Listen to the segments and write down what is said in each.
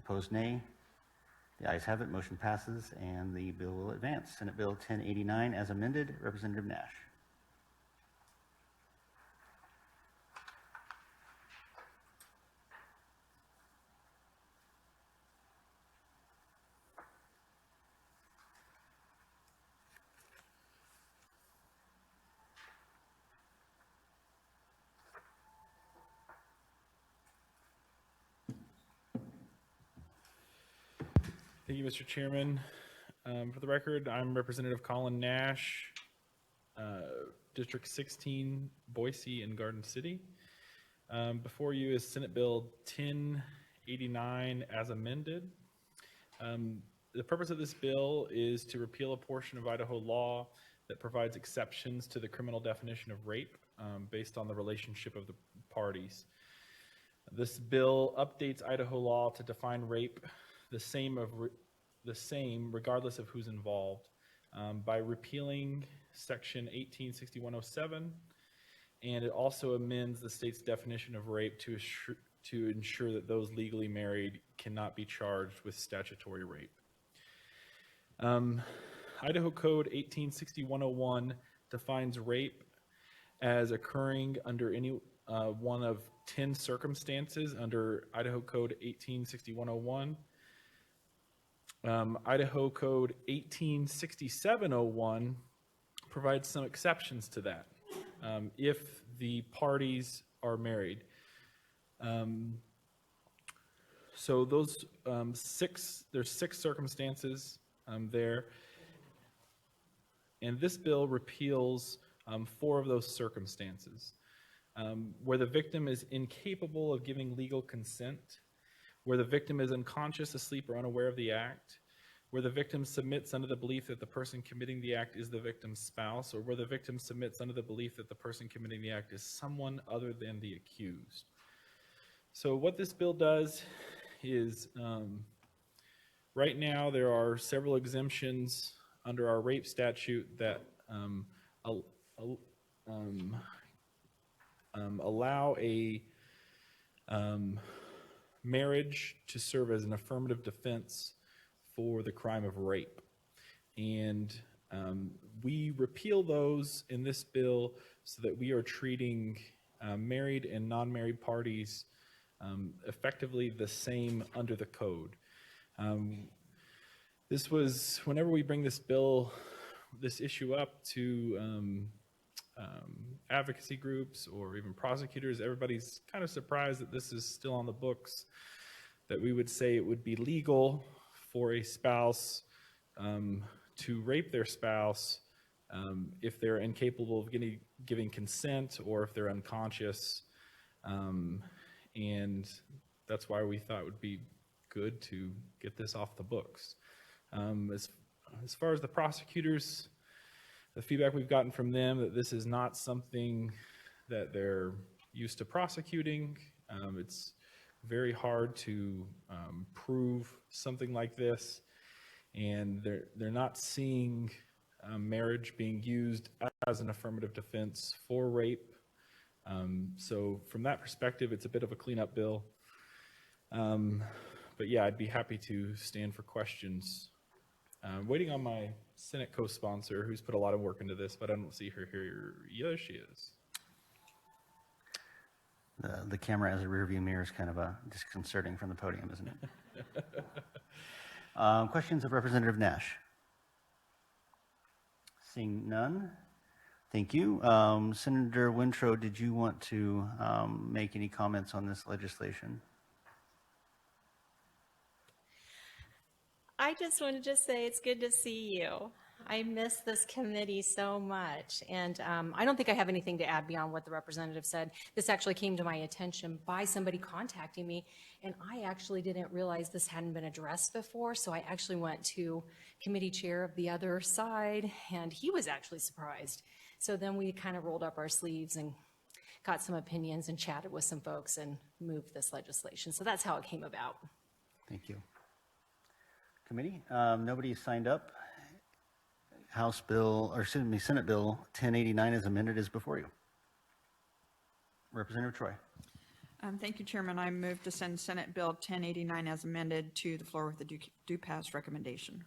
Opposed, nay. The ayes have it, motion passes, and the bill will advance. Senate Bill 1089 as amended, Representative Nash. Thank you, Mr. Chairman. For the record, I'm Representative Colin Nash, District 16, Boise and Garden City. Before you is Senate Bill 1089 as amended. The purpose of this bill is to repeal a portion of Idaho law that provides exceptions to the criminal definition of rape based on the relationship of the parties. This bill updates Idaho law to define rape the same regardless of who's involved by repealing section 186107, and it also amends the state's definition of rape to ensure that those legally married cannot be charged with statutory rape. Idaho Code 186101 defines rape as occurring under any one of 10 circumstances under Idaho Code 186101. Idaho Code 186701 provides some exceptions to that if the parties are married. So those there's six circumstances there, and this bill repeals 4 of those circumstances. Where the victim is incapable of giving legal consent, where the victim is unconscious, asleep, or unaware of the act, where the victim submits under the belief that the person committing the act is the victim's spouse, or where the victim submits under the belief that the person committing the act is someone other than the accused. So what this bill does is, right now there are several exemptions under our rape statute that allow a marriage to serve as an affirmative defense for the crime of rape. And we repeal those in this bill so that we are treating married and non-married parties effectively the same under the code. This was, whenever we bring this issue up to advocacy groups or even prosecutors, everybody's kind of surprised that this is still on the books, that we would say it would be legal for a spouse to rape their spouse if they're incapable of giving consent or if they're unconscious. And that's why we thought it would be good to get this off the books. As far as the prosecutors, the feedback we've gotten from them that this is not something that they're used to prosecuting. It's very hard to prove something like this, and they're not seeing marriage being used as an affirmative defense for rape. So from that perspective, it's a bit of a cleanup bill. But yeah, I'd be happy to stand for questions. Waiting on my Senate co-sponsor, who's put a lot of work into this, but I don't see her here. Yeah, she is. The camera as a rearview mirror is kind of disconcerting from the podium, isn't it? Questions of Representative Nash? Seeing none, thank you. Senator Wintrow, did you want to make any comments on this legislation? I just wanted to say it's good to see you. I miss this committee so much, and I don't think I have anything to add beyond what the representative said. This actually came to my attention by somebody contacting me, and I actually didn't realize this hadn't been addressed before, so I actually went to committee chair of the other side, and he was actually surprised. So then we kind of rolled up our sleeves and got some opinions and chatted with some folks and moved this legislation. So that's how it came about. Thank you. Committee, nobody signed up. Senate Bill 1089 as amended is before you. Representative Troy. Thank you, Chairman. I move to send Senate Bill 1089 as amended to the floor with the do pass recommendation.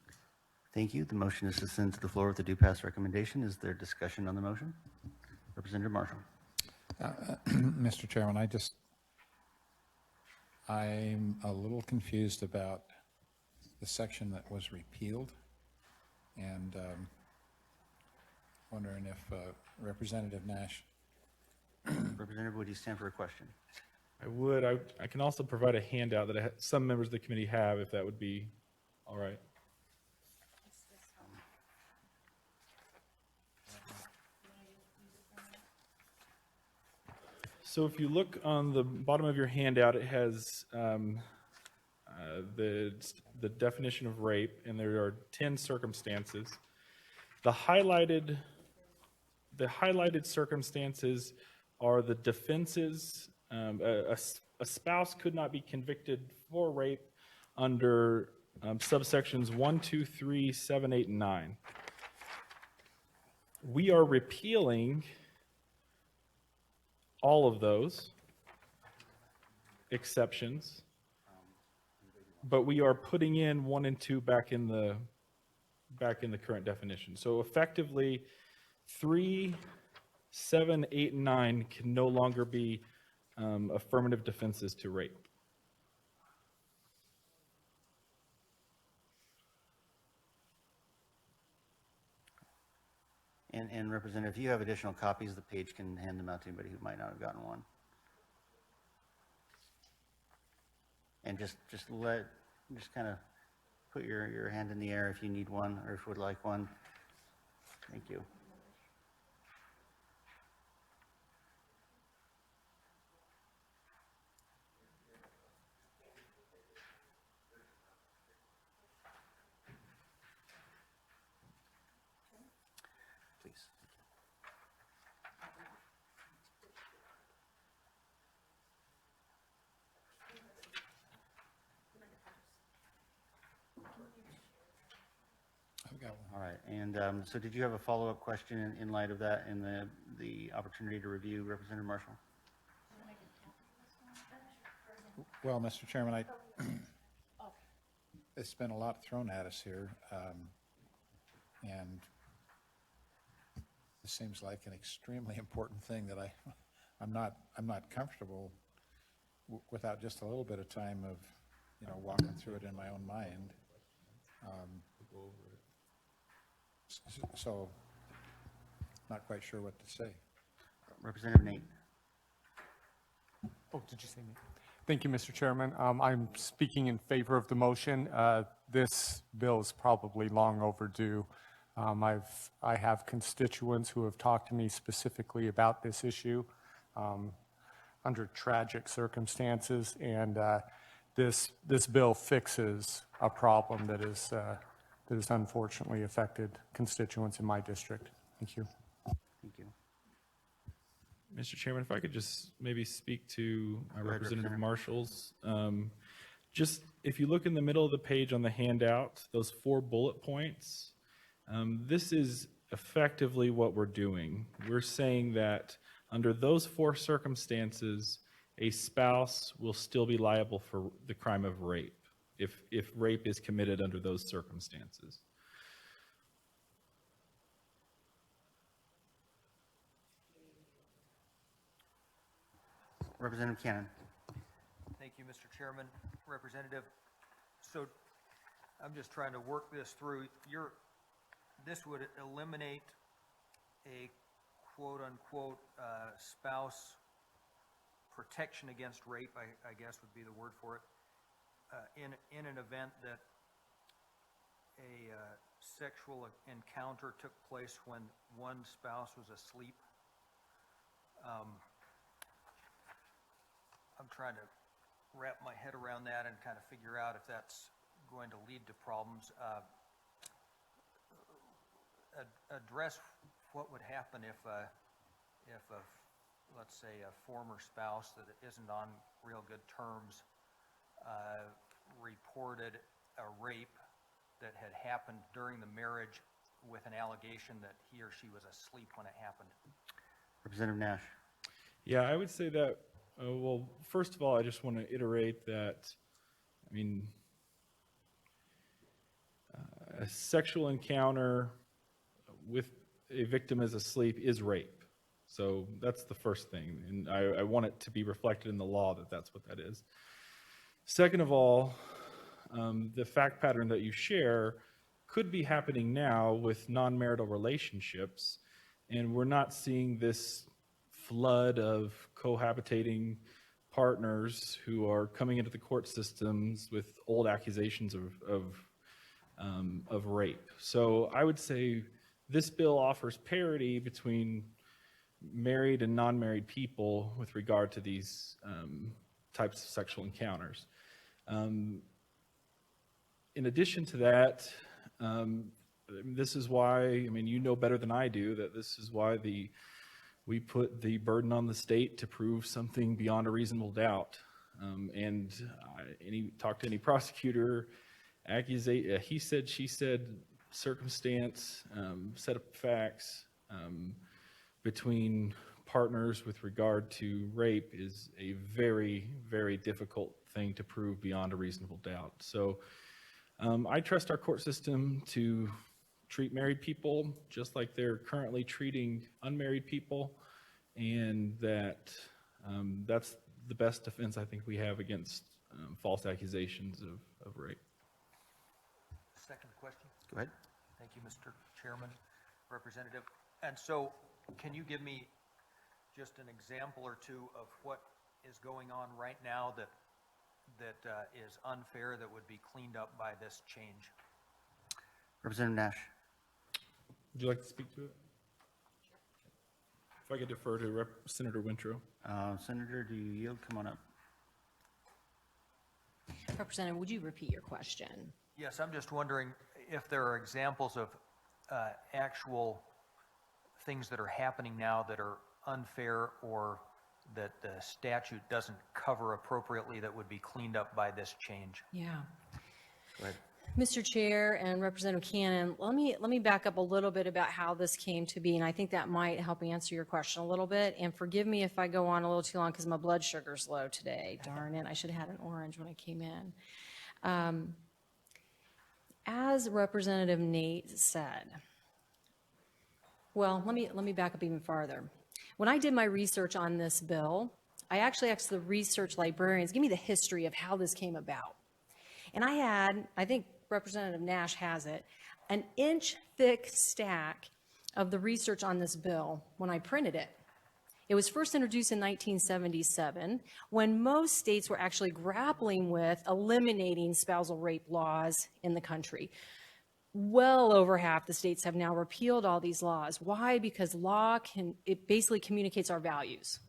Thank you. The motion is to send to the floor with the do pass recommendation. Is there discussion on the motion? Representative Marshall. Mr. Chairman, I'm a little confused about the section that was repealed, and wondering if Representative Nash. Representative, would you stand for a question? I would. I can also provide a handout that some members of the committee have, if that would be all right. So if you look on the bottom of your handout, it has the definition of rape, and there are 10 circumstances. The highlighted circumstances are the defenses. A spouse could not be convicted for rape under subsections 1, 2, 3, 7, 8, and 9. We are repealing all of those exceptions, but we are putting in 1 and 2 back in the current definition. So effectively, 3, 7, 8, and 9 can no longer be affirmative defenses to rape. And Representative, if you have additional copies, the page can hand them out to anybody who might not have gotten one. And just kind of put your hand in the air if you need one or if you would like one. Thank you. Please. I've got one. All right, and so did you have a follow-up question in light of that and the opportunity to review, Representative Marshall? Well, Mr. Chairman, it's been a lot thrown at us here, and this seems like an extremely important thing that I'm not comfortable without just a little bit of time of, walking through it in my own mind. So, not quite sure what to say. Representative Nate. Oh, did you say me? Thank you, Mr. Chairman. I'm speaking in favor of the motion. This bill is probably long overdue. I have constituents who have talked to me specifically about this issue under tragic circumstances, and this bill fixes a problem that has unfortunately affected constituents in my district. Thank you. Thank you. Mr. Chairman, if I could just maybe speak to Go ahead, Representative Representative. Marshall's. Just if you look in the middle of the page on the handout, those 4 bullet points, this is effectively what we're doing. We're saying that under those 4 circumstances, a spouse will still be liable for the crime of rape if rape is committed under those circumstances. Representative Cannon. Thank you, Mr. Chairman. Representative, so I'm just trying to work this through. This would eliminate a quote-unquote spouse protection against rape, I guess would be the word for it, in an event that a sexual encounter took place when one spouse was asleep. I'm trying to wrap my head around that and kind of figure out if that's going to lead to problems. Address what would happen if let's say a former spouse that isn't on real good terms reported a rape that had happened during the marriage with an allegation that he or she was asleep when it happened. Representative Nash. Yeah, I would say that Well, first of all, I just want to iterate that, I mean, a sexual encounter with a victim as asleep is rape. So that's the first thing, and I want it to be reflected in the law that that's what that is. Second of all, the fact pattern that you share could be happening now with non-marital relationships, and we're not seeing this flood of cohabitating partners who are coming into the court systems with old accusations of rape. So I would say this bill offers parity between married and non-married people with regard to these types of sexual encounters. In addition to that, this is why, I mean, you know better than I do that this is why we put the burden on the state to prove something beyond a reasonable doubt. Talk to any prosecutor, he said, she said, circumstance, set of facts between partners with regard to rape is a very, very difficult thing to prove beyond a reasonable doubt. So I trust our court system to treat married people just like they're currently treating unmarried people, and that's the best defense I think we have against false accusations of rape. Second question. Go ahead. Thank you, Mr. Chairman, Representative. And so, can you give me just an example or two of what is going on right now that is unfair, that would be cleaned up by this change? Representative Nash. Would you like to speak to it? If I could defer to Senator Wintrow. Senator, do you yield? Come on up. Representative, would you repeat your question? Yes, I'm just wondering if there are examples of actual things that are happening now that are unfair or that the statute doesn't cover appropriately that would be cleaned up by this change. Yeah. Go ahead. Mr. Chair and Representative Cannon, let me back up a little bit about how this came to be, and I think that might help answer your question a little bit. And forgive me if I go on a little too long because my blood sugar's low today. Darn it, I should have had an orange when I came in. As Representative Nate said, well, let me back up even farther. When I did my research on this bill, I actually asked the research librarians, give me the history of how this came about. And I had, I think Representative Nash has it, an inch-thick stack of the research on this bill when I printed it. It was first introduced in 1977, when most states were actually grappling with eliminating spousal rape laws in the country. Well over half the states have now repealed all these laws. Why? Because law it basically communicates our values.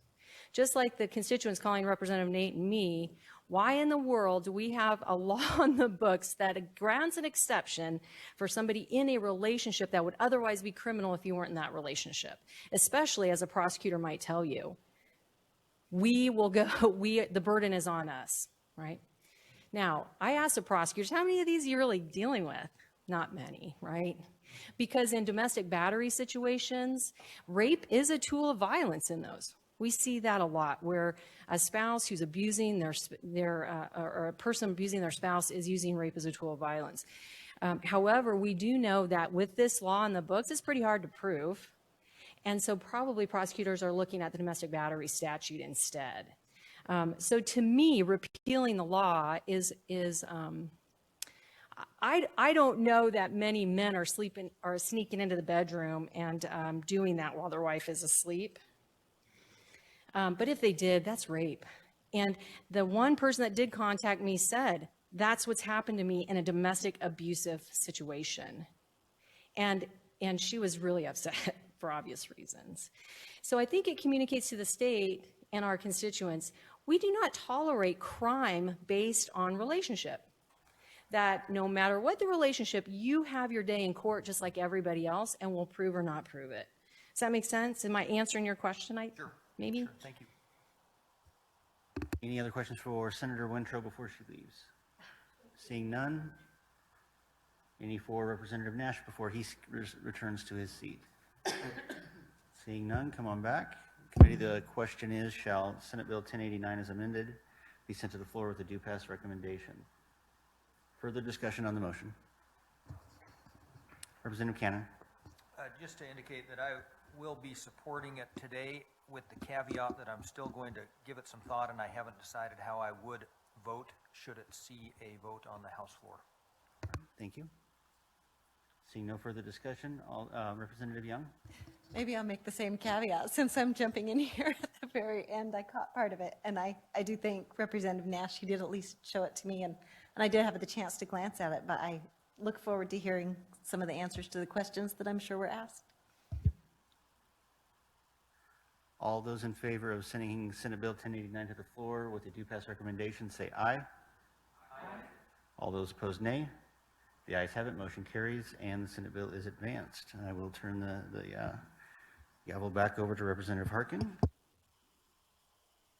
Just like the constituents calling Representative Nate and me, why in the world do we have a law on the books that grants an exception for somebody in a relationship that would otherwise be criminal if you weren't in that relationship? Especially, as a prosecutor might tell you, the burden is on us, right? Now, I asked the prosecutors, how many of these are you really dealing with? Not many, right? Because in domestic battery situations, rape is a tool of violence in those. We see that a lot, where a spouse who's abusing or a person abusing their spouse is using rape as a tool of violence. However, we do know that with this law in the books, it's pretty hard to prove. And so probably prosecutors are looking at the domestic battery statute instead. So to me, repealing the law I don't know that many men are sneaking into the bedroom and doing that while their wife is asleep. But if they did, that's rape. And the one person that did contact me said, that's what's happened to me in a domestic abusive situation. And she was really upset for obvious reasons. So I think it communicates to the state and our constituents, we do not tolerate crime based on relationship. That no matter what the relationship, you have your day in court just like everybody else, and we'll prove or not prove it. Does that make sense? Am I answering your question? Sure. Maybe? Sure. Thank you. Any other questions for Senator Wintrow before she leaves? Seeing none. Any for Representative Nash before he returns to his seat? Seeing none, come on back. Committee, the question is, shall Senate Bill 1089 as amended be sent to the floor with a do pass recommendation? Further discussion on the motion? Representative Cannon. Just to indicate that I will be supporting it today with the caveat that I'm still going to give it some thought, and I haven't decided how I would vote should it see a vote on the House floor. Thank you. Seeing no further discussion, Representative Young? Maybe I'll make the same caveat, since I'm jumping in here at the very end, I caught part of it, and I do think Representative Nash, he did at least show it to me, and I did have the chance to glance at it, but I look forward to hearing some of the answers to the questions that I'm sure were asked. All those in favor of sending Senate Bill 1089 to the floor with a do pass recommendation, say aye. Aye. All those opposed, nay. The ayes have it, motion carries, and the Senate bill is advanced. I will turn the gavel back over to Representative Harkin.